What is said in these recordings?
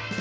Hey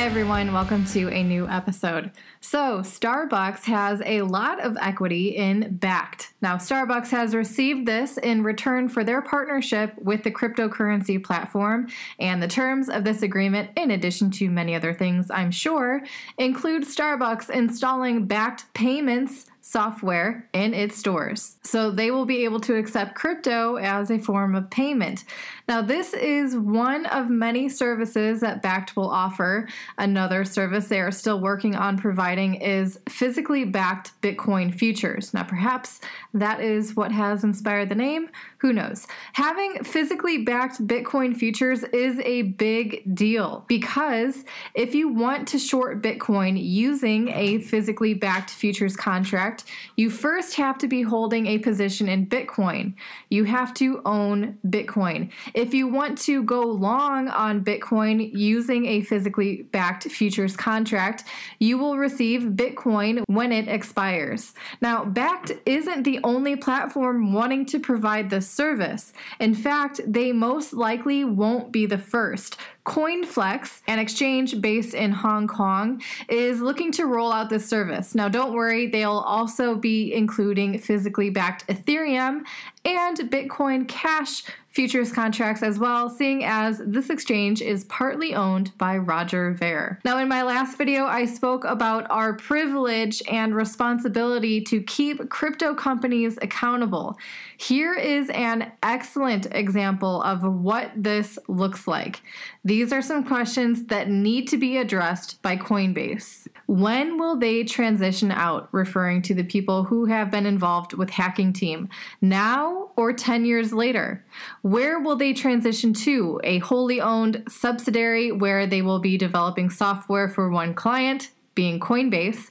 everyone, welcome to a new episode. So, Starbucks has a lot of equity in Backed. Now, Starbucks has received this in return for their partnership with the cryptocurrency platform, and the terms of this agreement, in addition to many other things I'm sure, include Starbucks installing Backed payments software in its stores. So they will be able to accept crypto as a form of payment. Now, this is one of many services that Backed will offer. Another service they are still working on providing is physically backed Bitcoin futures. Now, perhaps that is what has inspired the name. Who knows? Having physically backed Bitcoin futures is a big deal because if you want to short Bitcoin using a physically backed futures contract, you first have to be holding a position in Bitcoin. You have to own Bitcoin. If you want to go long on Bitcoin using a physically backed futures contract, you will receive Bitcoin when it expires. Now, Backed isn't the only platform wanting to provide this service. In fact, they most likely won't be the first. CoinFlex, an exchange based in Hong Kong, is looking to roll out this service. Now, don't worry, they'll also be including physically backed Ethereum and Bitcoin Cash futures contracts as well, seeing as this exchange is partly owned by Roger Ver. Now, in my last video, I spoke about our privilege and responsibility to keep crypto companies accountable. Here is an excellent example of what this looks like. These are some questions that need to be addressed by Coinbase. When will they transition out, referring to the people who have been involved with hacking team? Now or 10 years later? Where will they transition to? A wholly owned subsidiary where they will be developing software for one client, being Coinbase?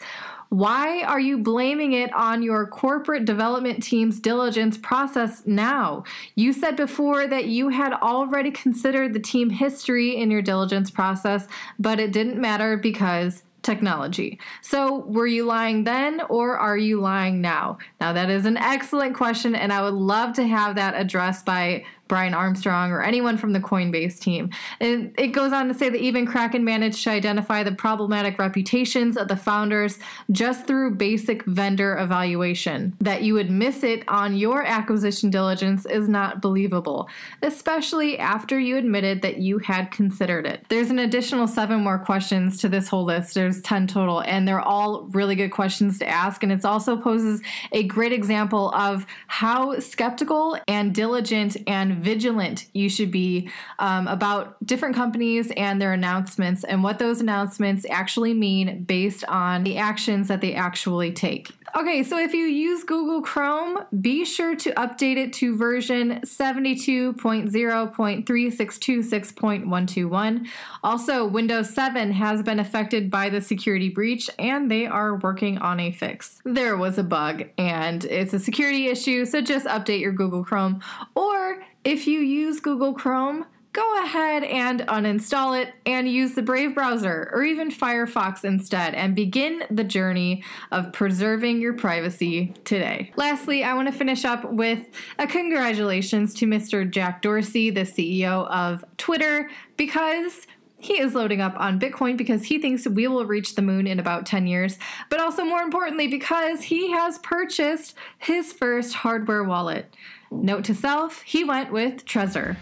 Why are you blaming it on your corporate development team's diligence process now? You said before that you had already considered the team history in your diligence process, but it didn't matter because technology. So were you lying then or are you lying now? Now that is an excellent question and I would love to have that addressed by Brian Armstrong or anyone from the Coinbase team. And it goes on to say that even Kraken managed to identify the problematic reputations of the founders just through basic vendor evaluation. That you would miss it on your acquisition diligence is not believable, especially after you admitted that you had considered it. There's an additional 7 more questions to this whole list. There's 10 total, and they're all really good questions to ask. And it also poses a great example of how skeptical and diligent and vigilant you should be about different companies and their announcements and what those announcements actually mean based on the actions that they actually take. Okay, so if you use Google Chrome, be sure to update it to version 72.0.3626.121. Also, Windows 7 has been affected by the security breach and they are working on a fix. There was a bug and it's a security issue, so just update your Google Chrome. Or if you use Google Chrome, go ahead and uninstall it and use the Brave browser or even Firefox instead and begin the journey of preserving your privacy today. Lastly, I want to finish up with a congratulations to Mr. Jack Dorsey, the CEO of Twitter, because he is loading up on Bitcoin because he thinks we will reach the moon in about 10 years, but also more importantly because he has purchased his first hardware wallet. Note to self, he went with Trezor.